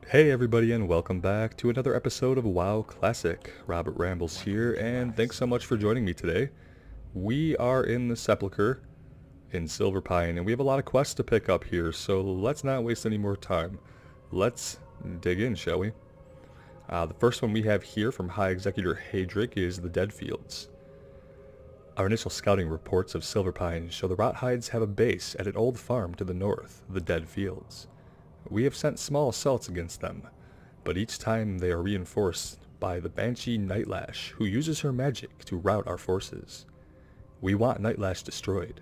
Hey everybody, and welcome back to another episode of WoW Classic. Robert Rambles here, and thanks so much for joining me today. We are in the Sepulchre in Silverpine, and we have a lot of quests to pick up here, so let's not waste any more time. Let's dig in, shall we? The first one we have here from High Executor Hadric is the Dead Fields. Our initial scouting reports of Silverpine show the Rothides have a base at an old farm to the north, the Dead Fields. We have sent small assaults against them, but each time they are reinforced by the Banshee Nightlash, who uses her magic to rout our forces. We want Nightlash destroyed.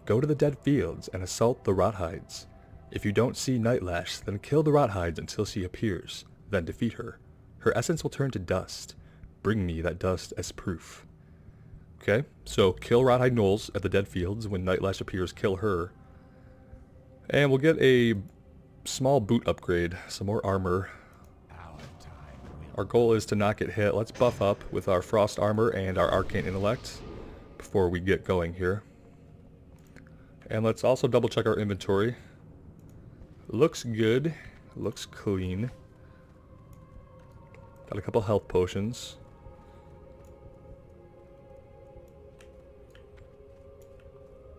Go to the Dead Fields and assault the Rothides. If you don't see Nightlash, then kill the Rothides until she appears, then defeat her. Her essence will turn to dust. Bring me that dust as proof. Okay, so kill Rothide Knolls at the Dead Fields. When Nightlash appears, kill her. And we'll get a small boot upgrade, some more armor. Our goal is to not get hit. Let's buff up with our frost armor and our arcane intellect before we get going here. And let's also double check our inventory. Looks good, looks clean. Got a couple health potions.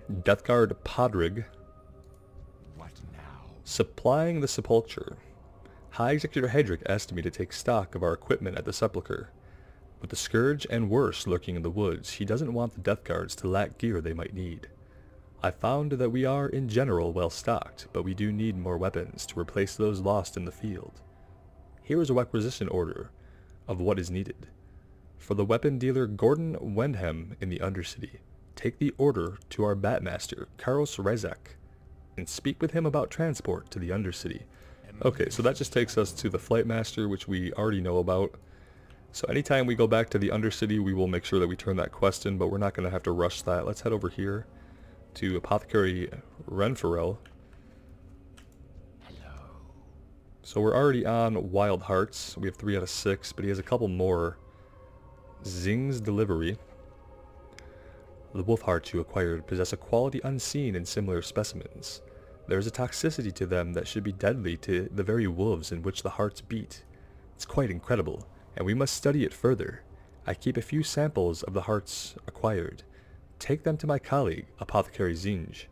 Deathguard Podrig. Supplying the Sepulchre. High Executor Hadric asked me to take stock of our equipment at the Sepulchre. With the Scourge and worse lurking in the woods, he doesn't want the Death Guards to lack gear they might need. I found that we are, in general, well stocked, but we do need more weapons to replace those lost in the field. Here is a requisition order of what is needed. For the weapon dealer Gordon Wendham in the Undercity, take the order to our Batmaster, Karos Rezek, and speak with him about transport to the Undercity. Okay, so that just takes us to the Flight Master, which we already know about. So anytime we go back to the Undercity, we will make sure that we turn that quest in, but we're not going to have to rush that. Let's head over here to Apothecary Renfarel. So we're already on Wild Hearts. We have 3 out of 6, but he has a couple more. Zing's Delivery. The wolf hearts you acquired possess a quality unseen in similar specimens. There is a toxicity to them that should be deadly to the very wolves in which the hearts beat. It's quite incredible, and we must study it further. I keep a few samples of the hearts acquired. Take them to my colleague, Apothecary Zinj.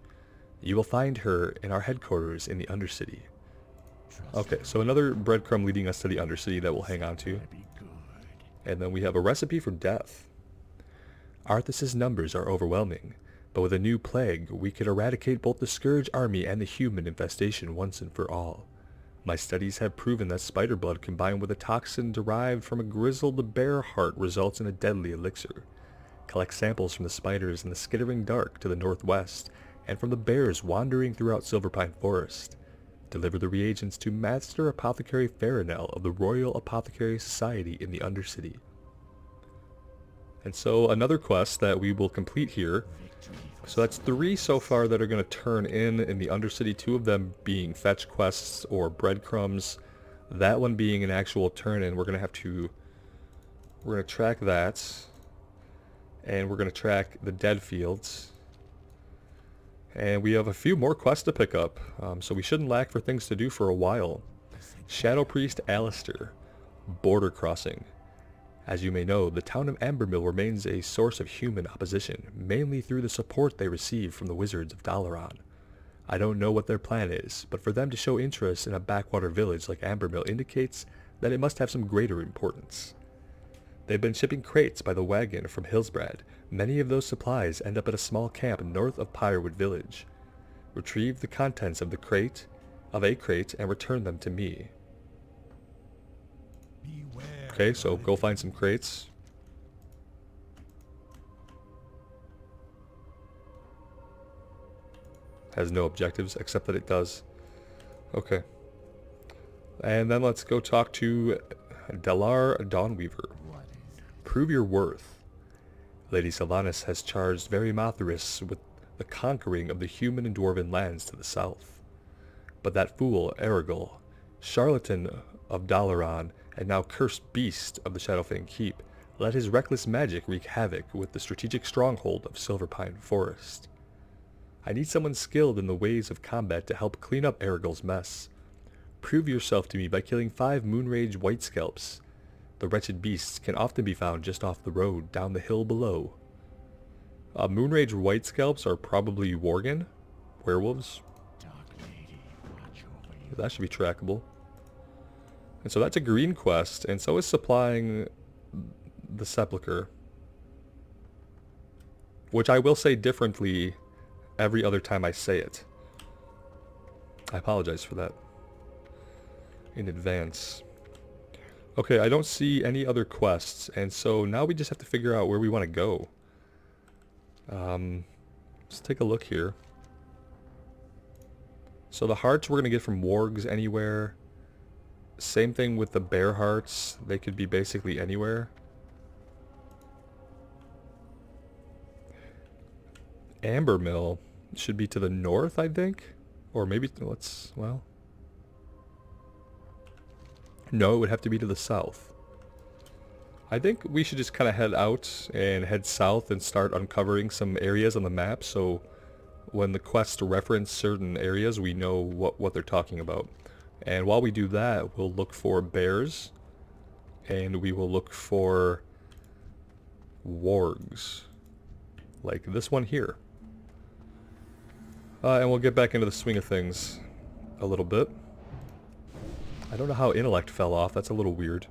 You will find her in our headquarters in the Undercity. Okay, so another breadcrumb leading us to the Undercity that we'll hang on to. And then we have a recipe for death. Arthas's numbers are overwhelming, but with a new plague, we could eradicate both the Scourge army and the human infestation once and for all. My studies have proven that spider blood combined with a toxin derived from a grizzled bear heart results in a deadly elixir. Collect samples from the spiders in the skittering dark to the northwest, and from the bears wandering throughout Silverpine Forest. Deliver the reagents to Master Apothecary Farinel of the Royal Apothecary Society in the Undercity. And so another quest that we will complete here. So that's 3 so far that are going to turn in the Undercity, 2 of them being fetch quests or breadcrumbs. That one being an actual turn in. We're going to track that. And we're going to track the Dead Fields. And we have a few more quests to pick up. So we shouldn't lack for things to do for a while. Shadow Priest Alistair. Border Crossing. As you may know, the town of Ambermill remains a source of human opposition, mainly through the support they receive from the wizards of Dalaran. I don't know what their plan is, but for them to show interest in a backwater village like Ambermill indicates that it must have some greater importance. They've been shipping crates by the wagon from Hillsbrad. Many of those supplies end up at a small camp north of Pyrewood Village. Retrieve the contents of a crate, and return them to me. Okay, so go find some crates. Has no objectives, except that it does. Okay. And then let's go talk to Delar Dawnweaver. Prove your worth. Lady Sylvanas has charged Varimathras with the conquering of the human and dwarven lands to the south. But that fool, Erigel, charlatan of Dalaran, and now cursed beast of the Shadowfang Keep, let his reckless magic wreak havoc with the strategic stronghold of Silverpine Forest. I need someone skilled in the ways of combat to help clean up Erigel's mess. Prove yourself to me by killing 5 Moonrage White Scalps. The wretched beasts can often be found just off the road, down the hill below. Moonrage White Scalps are probably Worgen? Werewolves? That should be trackable. And so that's a green quest, and so is supplying the Sepulchre. Which I will say differently every other time I say it. I apologize for that in advance. Okay, I don't see any other quests, and so now we just have to figure out where we want to go. Let's take a look here. So the hearts we're going to get from wargs anywhere. Same thing with the bear hearts. They could be basically anywhere. Amber Mill should be to the north, I think. Or maybe, let's, well. No, it would have to be to the south. I think we should just kind of head out and head south and start uncovering some areas on the map, so when the quests reference certain areas, we know what they're talking about. And while we do that, we'll look for bears, and we will look for wargs, like this one here. And we'll get back into the swing of things a little bit. I don't know how intellect fell off, that's a little weird.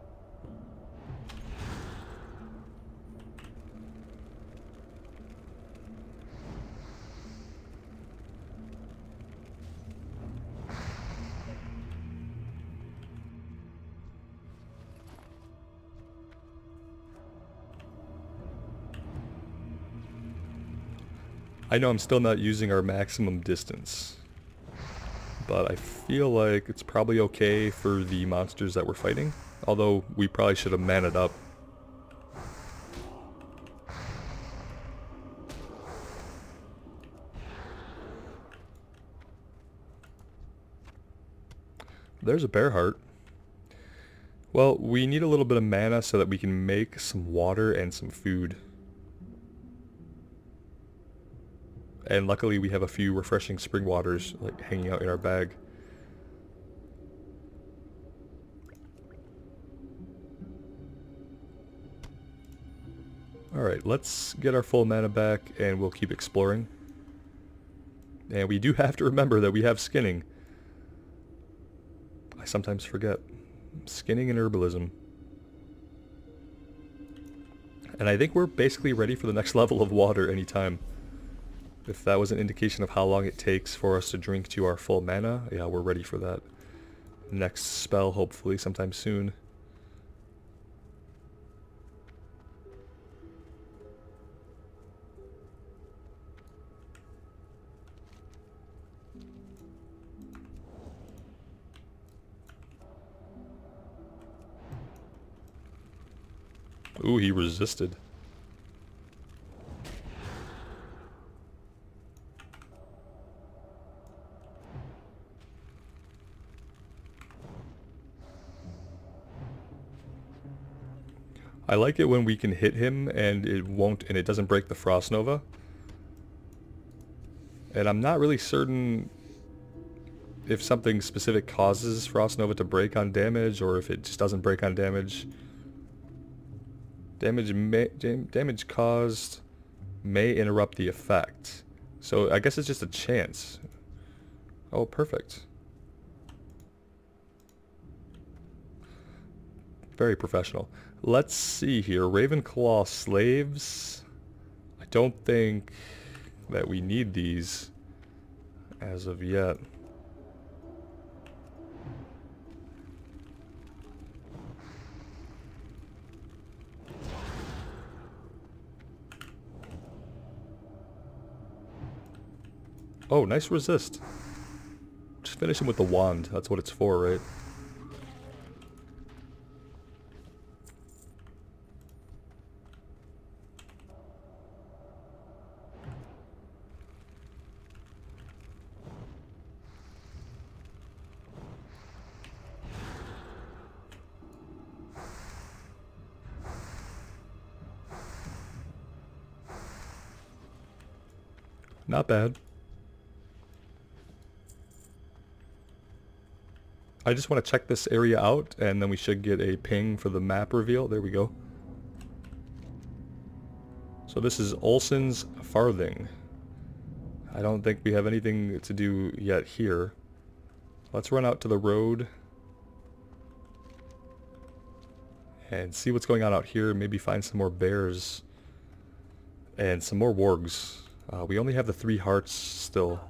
I know I'm still not using our maximum distance, but I feel like it's probably okay for the monsters that we're fighting, although we probably should have manned up. There's a bear heart. Well, we need a little bit of mana so that we can make some water and some food. And luckily we have a few refreshing spring waters like hanging out in our bag. Alright, let's get our full mana back and we'll keep exploring. And we do have to remember that we have skinning. I sometimes forget. Skinning and herbalism. And I think we're basically ready for the next level of water anytime. If that was an indication of how long it takes for us to drink to our full mana, yeah, we're ready for that next spell, hopefully sometime soon. Ooh, he resisted. I like it when we can hit him and it doesn't break the Frost Nova. And I'm not really certain if something specific causes Frost Nova to break on damage or if it just doesn't break on damage. Damage caused may interrupt the effect. So I guess it's just a chance. Oh, perfect. Very professional. Let's see here. Ravenclaw slaves. I don't think that we need these as of yet. Oh, nice resist. Just finish him with the wand. That's what it's for, right? Not bad. I just want to check this area out, and then we should get a ping for the map reveal. There we go. So this is Olson's Farthing. I don't think we have anything to do yet here. Let's run out to the road and see what's going on out here. Maybe find some more bears and some more wargs. We only have the 3 hearts still.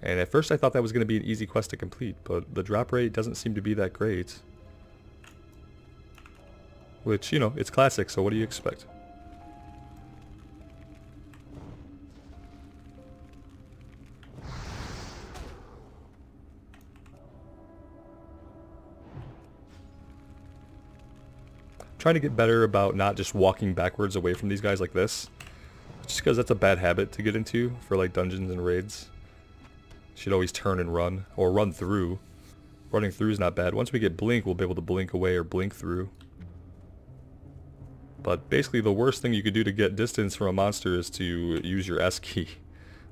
And at first I thought that was going to be an easy quest to complete, but the drop rate doesn't seem to be that great. Which, you know, it's classic, so what do you expect? Trying to get better about not just walking backwards away from these guys like this. Just because that's a bad habit to get into for like dungeons and raids. Should always turn and run, or run through. Running through is not bad. Once we get blink, we'll be able to blink away or blink through. But basically the worst thing you could do to get distance from a monster is to use your S key.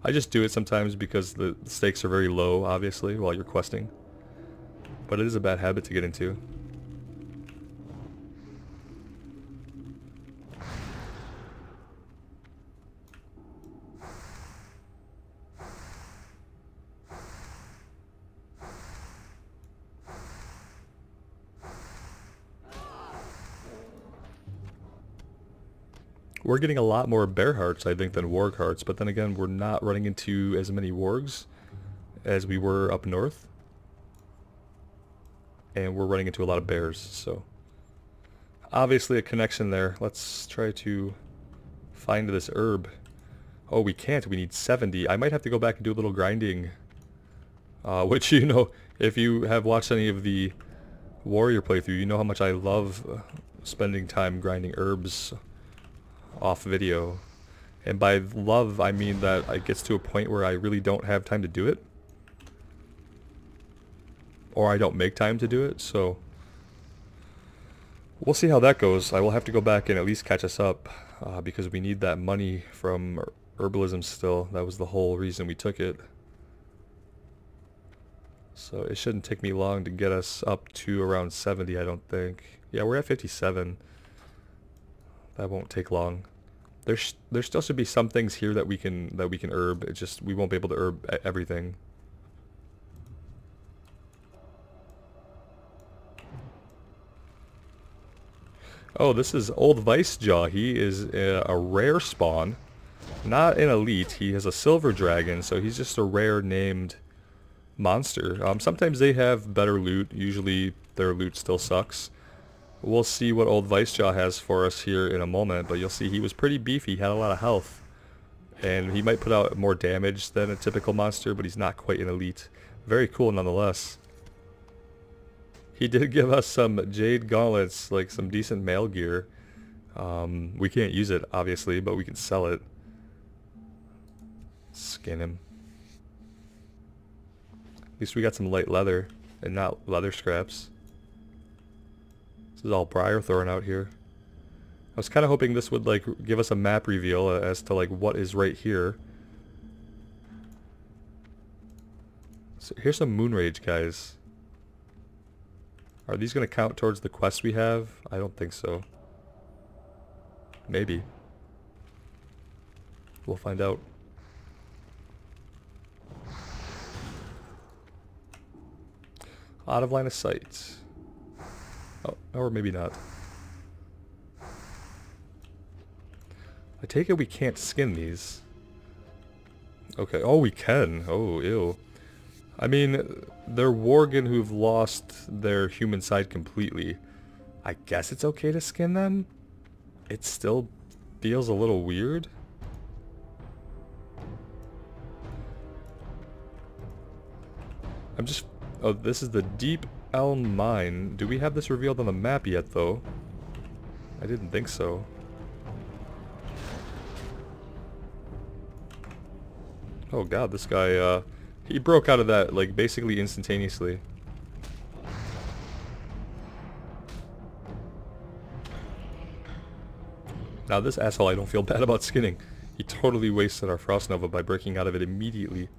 I just do it sometimes because the stakes are very low, obviously, while you're questing. But it is a bad habit to get into. We're getting a lot more bear hearts, I think, than warg hearts, but then again, we're not running into as many wargs as we were up north. And we're running into a lot of bears, so obviously a connection there. Let's try to find this herb. Oh, we can't. We need 70. I might have to go back and do a little grinding. Which, you know, if you have watched any of the warrior playthrough, you know how much I love spending time grinding herbs off video. And by love, I mean that it gets to a point where I really don't have time to do it. Or I don't make time to do it, so we'll see how that goes. I will have to go back and at least catch us up, because we need that money from herbalism still. That was the whole reason we took it. So it shouldn't take me long to get us up to around 70, I don't think. Yeah, we're at 57. That won't take long. There still should be some things here that we can herb. It's just we won't be able to herb everything. Oh, this is Old Vicejaw. He is a rare spawn, not an elite. He has a silver dragon, so he's just a rare named monster. Sometimes they have better loot. Usually their loot still sucks. We'll see what Old Vicejaw has for us here in a moment, but you'll see he was pretty beefy. He had a lot of health, and he might put out more damage than a typical monster, but he's not quite an elite. Very cool nonetheless. He did give us some jade gauntlets, like some decent mail gear. We can't use it, obviously, but we can sell it. Skin him. At least we got some light leather, and not leather scraps. This is all briar thorn out here. I was kind of hoping this would like give us a map reveal as to like what is right here. So here's some moon rage, guys. Are these going to count towards the quest we have? I don't think so. Maybe. We'll find out. Out of line of sight. Oh, or maybe not. I take it we can't skin these. Okay, oh we can. Oh, ew. I mean, they're Worgen who've lost their human side completely. I guess it's okay to skin them? It still feels a little weird. I'm just... Oh, this is the Deep Elm Mine. Do we have this revealed on the map yet, though? I didn't think so. Oh god, this guy, he broke out of that, like, basically instantaneously. Now this asshole I don't feel bad about skinning. He totally wasted our Frost Nova by breaking out of it immediately.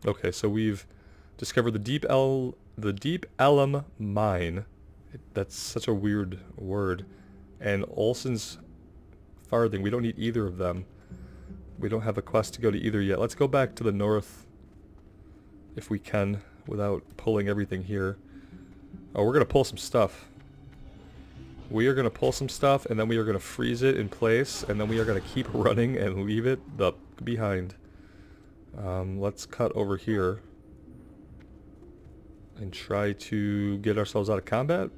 Okay, so we've discovered the Deep Elm Mine. That's such a weird word. And Olson's Farthing. We don't need either of them. We don't have a quest to go to either yet. Let's go back to the north if we can without pulling everything here. Oh, we're going to pull some stuff. We are going to pull some stuff and then we are going to freeze it in place and then we are going to keep running and leave it behind. Let's cut over here and try to get ourselves out of combat.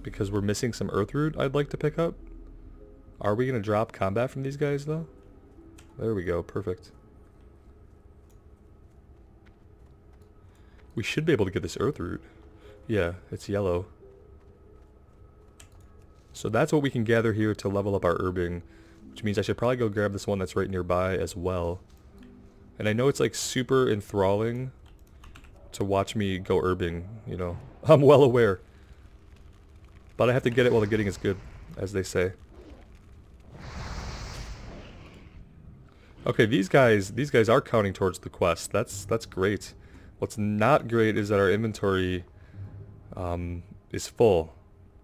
Because we're missing some earth root I'd like to pick up. Are we going to drop combat from these guys though? There we go, perfect. We should be able to get this earth root. Yeah, it's yellow. So that's what we can gather here to level up our herbing, which means I should probably go grab this one that's right nearby as well. And I know it's like super enthralling to watch me go herbing, you know. I'm well aware. But I have to get it while the getting is good, as they say. Okay, these guys are counting towards the quest. That's great. What's not great is that our inventory is full.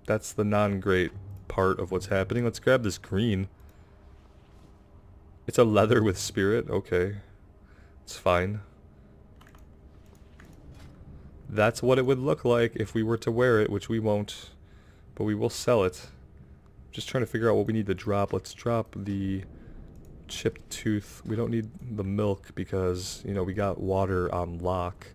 That's the non-great part of what's happening. Let's grab this green. It's a leather with spirit. Okay. It's fine. That's what it would look like if we were to wear it, which we won't. But we will sell it. Just trying to figure out what we need to drop. Let's drop the chipped tooth. We don't need the milk because, you know, we got water on lock.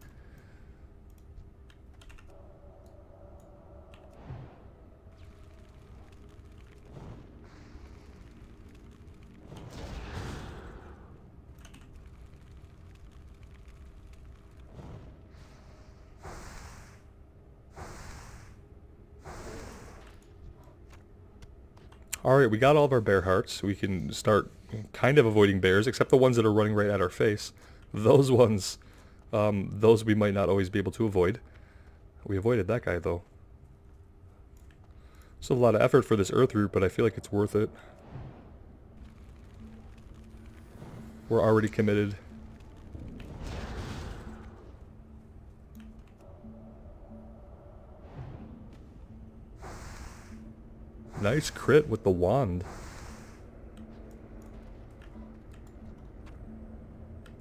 Alright, we got all of our bear hearts. We can start kind of avoiding bears, except the ones that are running right at our face. Those ones, those we might not always be able to avoid. We avoided that guy, though. Still a lot of effort for this earth root, but I feel like it's worth it. We're already committed. Nice crit with the wand.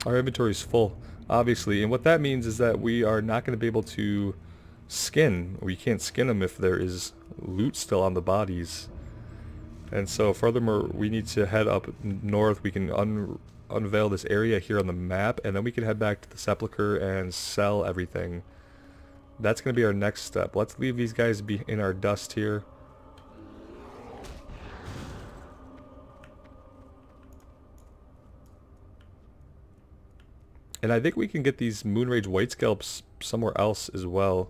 Our inventory is full, obviously, and what that means is that we are not going to be able to skin, or you can't skin them if there is loot still on the bodies. And so furthermore, we need to head up north. We can unveil this area here on the map, and then we can head back to the sepulcher and sell everything. That's going to be our next step. Let's leave these guys be in our dust here. And I think we can get these Moonrage White Scalps somewhere else as well.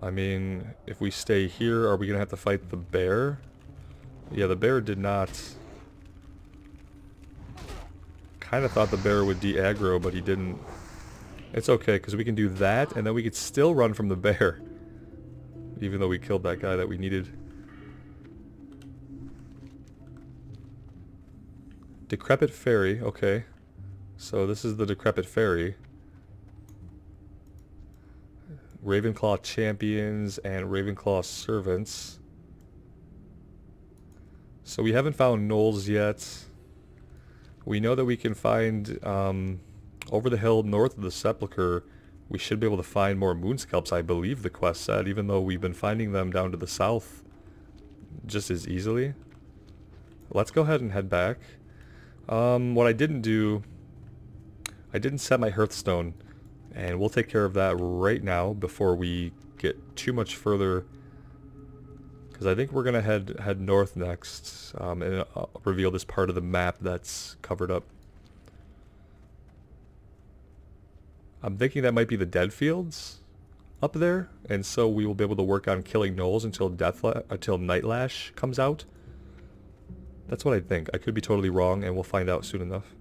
I mean, if we stay here, are we going to have to fight the bear? Yeah, the bear did not. Kind of thought the bear would de-aggro, but he didn't. It's okay, because we can do that, and then we could still run from the bear. Even though we killed that guy that we needed. Decrepit Fairy, okay. So this is the Decrepit Fairy. Ravenclaw Champions and Ravenclaw Servants. So we haven't found gnolls yet. We know that we can find over the hill north of the sepulcher. We should be able to find more moon scalps, I believe the quest said, even though we've been finding them down to the south just as easily. Let's go ahead and head back. What I didn't do, I didn't set my hearthstone, and we'll take care of that right now before we get too much further, because I think we're gonna head north next, and reveal this part of the map that's covered up. I'm thinking that might be the dead fields up there, and so we will be able to work on killing gnolls until Nightlash comes out. That's what I think. I could be totally wrong, and we'll find out soon enough.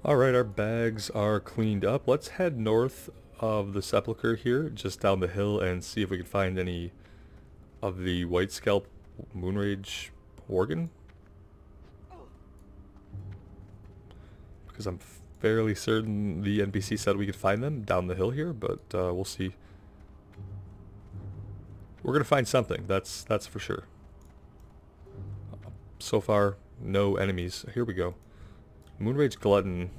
Alright, our bags are cleaned up. Let's head north of the sepulcher here, just down the hill, and see if we can find any of the White Scalp Moonrage Worgen. because I'm fairly certain the NPC said we could find them down the hill here, but we'll see. We're gonna find something, that's for sure. So far, no enemies. Here we go. Moonrage Glutton.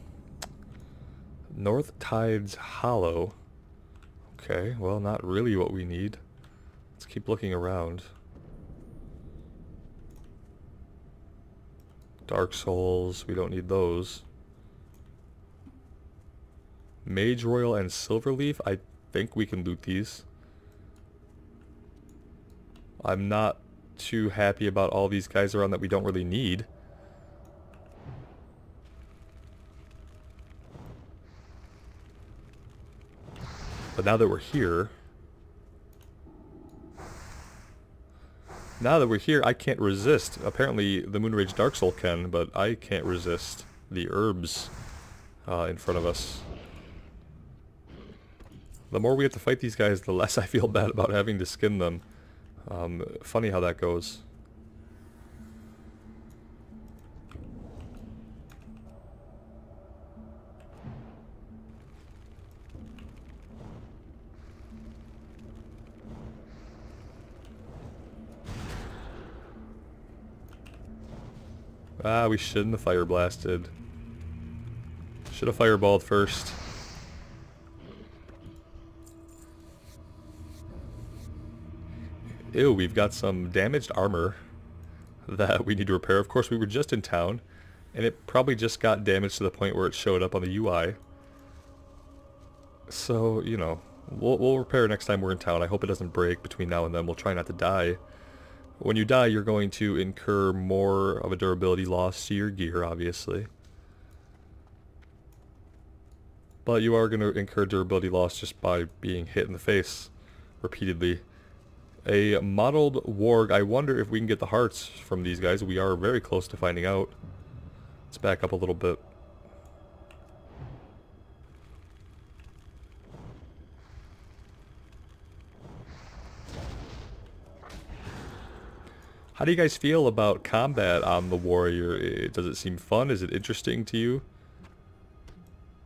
North Tides Hollow. Okay, well, not really what we need. Let's keep looking around. Dark Souls, we don't need those. Mage Royal and Silverleaf, I think we can loot these. I'm not too happy about all these guys around that we don't really need. But now that we're here, I can't resist. Apparently the Moonrage Dark Soul can, but I can't resist the herbs in front of us. The more we have to fight these guys, the less I feel bad about having to skin them. Funny how that goes. Ah, we shouldn't have fire blasted. Should have fireballed first. Ew, we've got some damaged armor that we need to repair. Of course, we were just in town, and it probably just got damaged to the point where it showed up on the UI. So, you know, we'll repair next time we're in town. I hope it doesn't break between now and then. We'll try not to die. When you die, you're going to incur more of a durability loss to your gear, obviously. But you are going to incur durability loss just by being hit in the face repeatedly. A modeled warg. I wonder if we can get the hearts from these guys. We are very close to finding out. Let's back up a little bit. How do you guys feel about combat on the warrior? Does it seem fun? Is it interesting to you?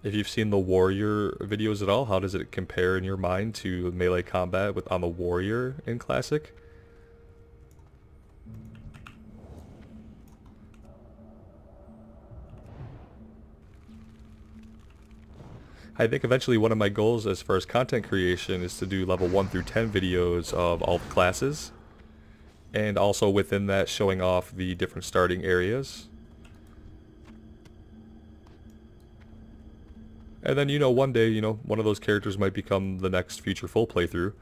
If you've seen the warrior videos at all, how does it compare in your mind to melee combat on the warrior in Classic? I think eventually one of my goals as far as content creation is to do level 1 through 10 videos of all the classes. And also within that showing off the different starting areas. And then, you know, one day, you know, one of those characters might become the next future full playthrough.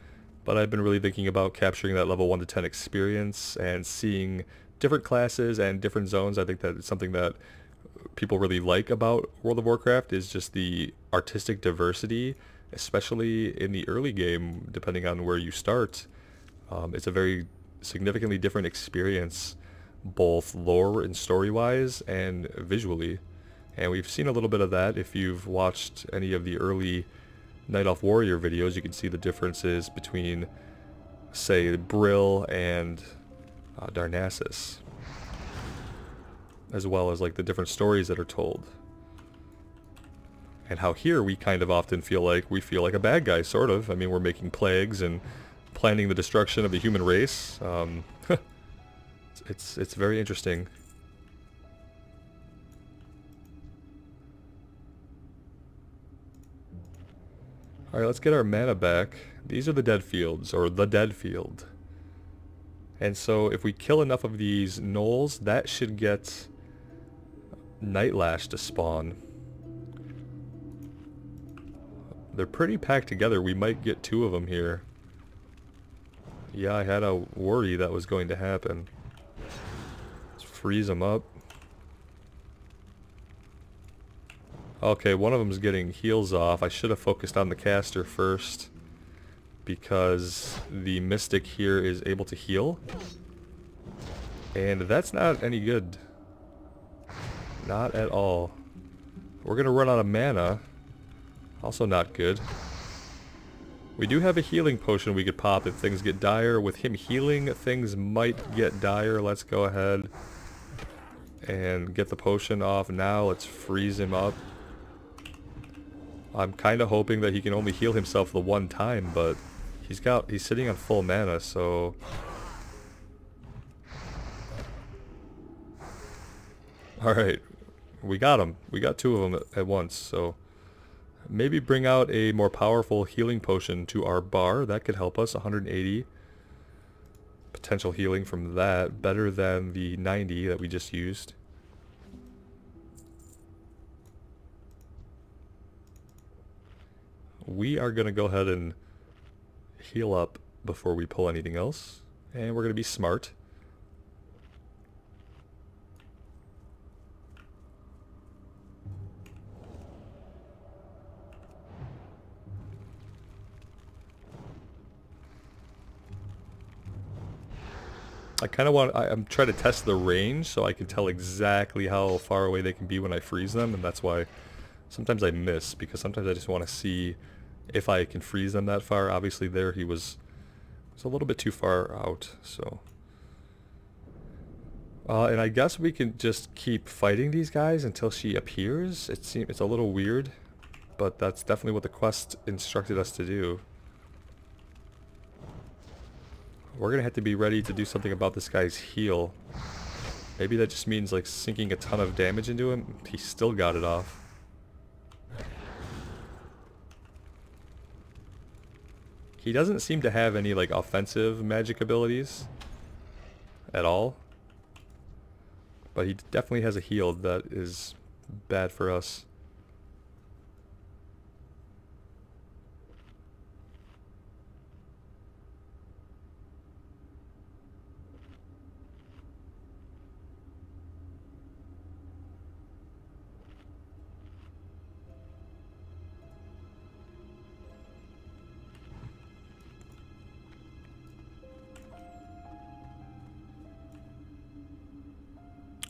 But I've been really thinking about capturing that level 1 to 10 experience and seeing different classes and different zones. I think that it's something that people really like about World of Warcraft is just the artistic diversity, especially in the early game, depending on where you start. It's a very significantly different experience, both lore and story-wise and visually. And we've seen a little bit of that. If you've watched any of the early Night Elf Warrior videos, you can see the differences between, say, Brill and Darnassus, as well as like the different stories that are told. And how here we kind of often feel like a bad guy, sort of. I mean, we're making plagues and planning the destruction of the human race. It's very interesting. Alright, let's get our mana back. These are the dead fields, or the dead field. And so if we kill enough of these gnolls, that should get Nightlash to spawn. They're pretty packed together. We might get 2 of them here. Yeah, I had a worry that was going to happen. Let's freeze them up. Okay, one of them's getting heals off. I should have focused on the caster first, because the mystic here is able to heal. And that's not any good. Not at all. We're gonna run out of mana. Also not good. We do have a healing potion we could pop if things get dire. With him healing, things might get dire. Let's go ahead. and get the potion off now. Let's freeze him up. I'm kind of hoping that he can only heal himself the one time, but he's sitting on full mana, so alright, we got him. We got two of them at once, so maybe bring out a more powerful healing potion to our bar. That could help us. 180 potential healing from that, better than the 90 that we just used. We are going to go ahead and heal up before we pull anything else. And we're going to be smart. I kind of I'm trying to test the range so I can tell exactly how far away they can be when I freeze them. And that's why sometimes I miss, because sometimes I just want to see if I can freeze them that far. Obviously there he was a little bit too far out, so and I guess we can just keep fighting these guys until she appears. It's a little weird, but that's definitely what the quest instructed us to do. We're gonna have to be ready to do something about this guy's heal. Maybe that just means like sinking a ton of damage into him. He still got it off. He doesn't seem to have any like offensive magic abilities at all. But he definitely has a heal that is bad for us.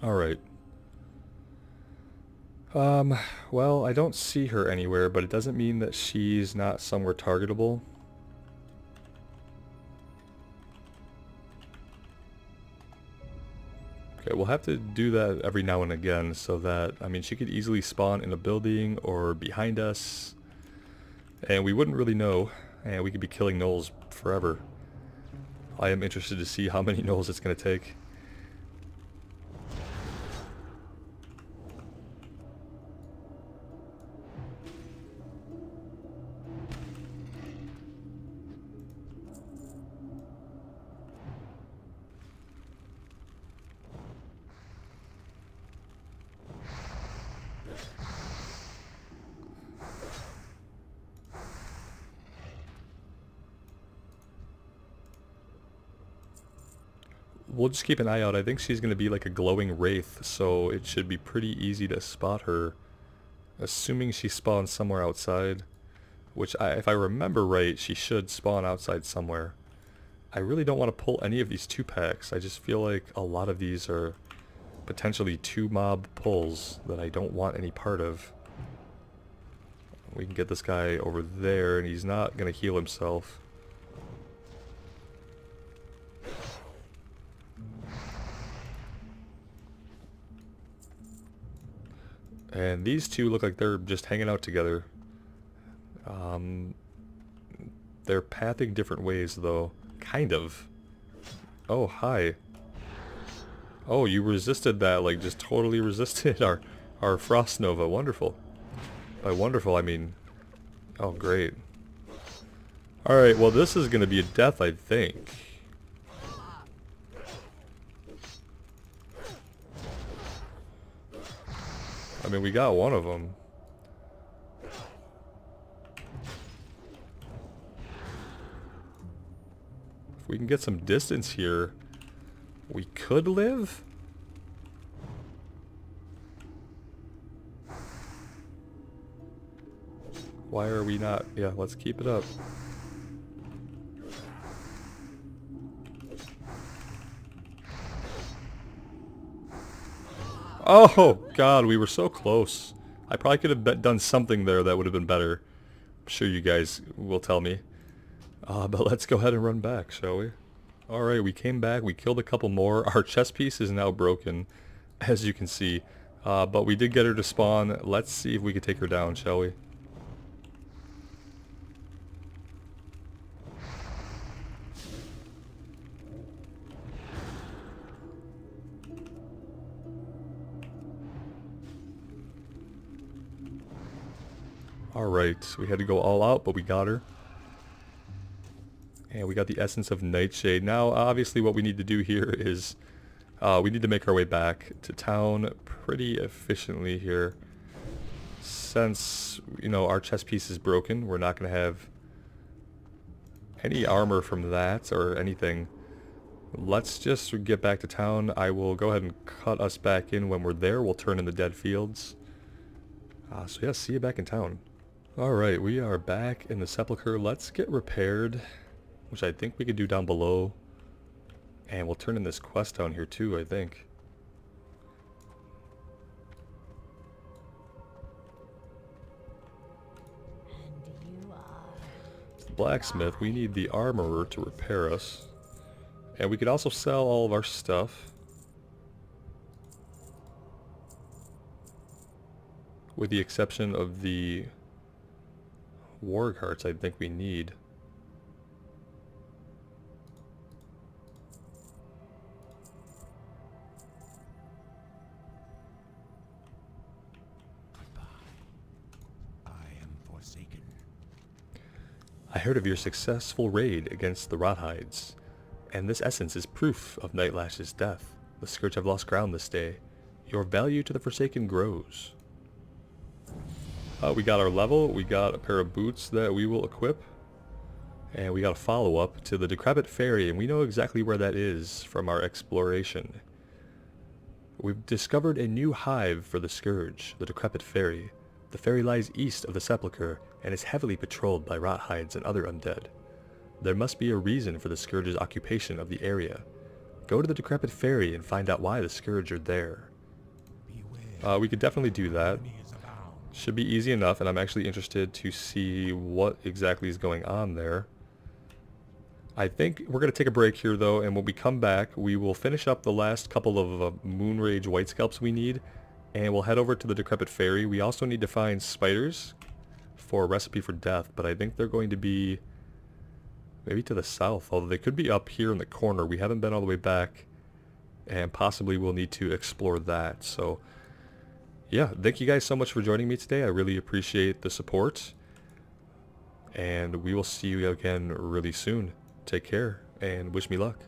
Alright. Well, I don't see her anywhere, but it doesn't mean that she's not somewhere targetable. Okay, we'll have to do that every now and again so that, I mean, she could easily spawn in a building or behind us, and we wouldn't really know, and we could be killing gnolls forever. I am interested to see how many gnolls it's going to take. We'll just keep an eye out. I think she's going to be like a glowing wraith, so it should be pretty easy to spot her. Assuming she spawns somewhere outside, which if I remember right, she should spawn outside somewhere. I really don't want to pull any of these 2-packs. I just feel like a lot of these are potentially 2-mob pulls that I don't want any part of. We can get this guy over there, and he's not going to heal himself. And these two look like they're just hanging out together. They're pathing different ways, though. Kind of. Oh, hi. Oh, you resisted that, like, just totally resisted our Frost Nova. Wonderful. By wonderful, I mean... Oh, great. Alright, well, this is going to be a death, I think. I mean, we got one of them. If we can get some distance here, we could live? Why are we not? Yeah, let's keep it up. Oh, God, we were so close. I probably could have done something there that would have been better. I'm sure you guys will tell me. But let's go ahead and run back, shall we? Alright, we came back. We killed a couple more. Our chess piece is now broken. as you can see. But we did get her to spawn. Let's see if we could take her down, shall we? Alright, we had to go all out, but we got her. And we got the essence of Nightshade. Now, obviously what we need to do here is we need to make our way back to town pretty efficiently here. Since, you know, our chest piece is broken, we're not going to have any armor from that or anything. Let's just get back to town. I will go ahead and cut us back in when we're there. We'll turn in the dead fields. So yeah, see you back in town. Alright, we are back in the sepulcher. Let's get repaired, which I think we could do down below. And we'll turn in this quest down here too, I think. The blacksmith, we need the armorer to repair us. And we could also sell all of our stuff. With the exception of the war carts, I think we need. I heard of your successful raid against the Rothides, and this essence is proof of Nightlash's death. The Scourge have lost ground this day. Your value to the Forsaken grows. We got our level, we got a pair of boots that we will equip, and we got a follow-up to the Decrepit Fairy, and we know exactly where that is from our exploration. We've discovered a new hive for the Scourge, the Decrepit Fairy. The fairy lies east of the sepulchre and is heavily patrolled by Rothides and other undead. There must be a reason for the Scourge's occupation of the area. Go to the Decrepit Fairy and find out why the Scourge are there. We could definitely do that. Should be easy enough, and I'm actually interested to see what exactly is going on there. I think we're going to take a break here though, and when we come back we will finish up the last couple of Moonrage White Scalps we need, and we'll head over to the Decrepit Fairy. We also need to find spiders for a recipe for death, but I think they're going to be maybe to the south, although they could be up here in the corner. We haven't been all the way back, and possibly we'll need to explore that. So yeah, thank you guys so much for joining me today. I really appreciate the support, and we will see you again really soon. Take care, and wish me luck.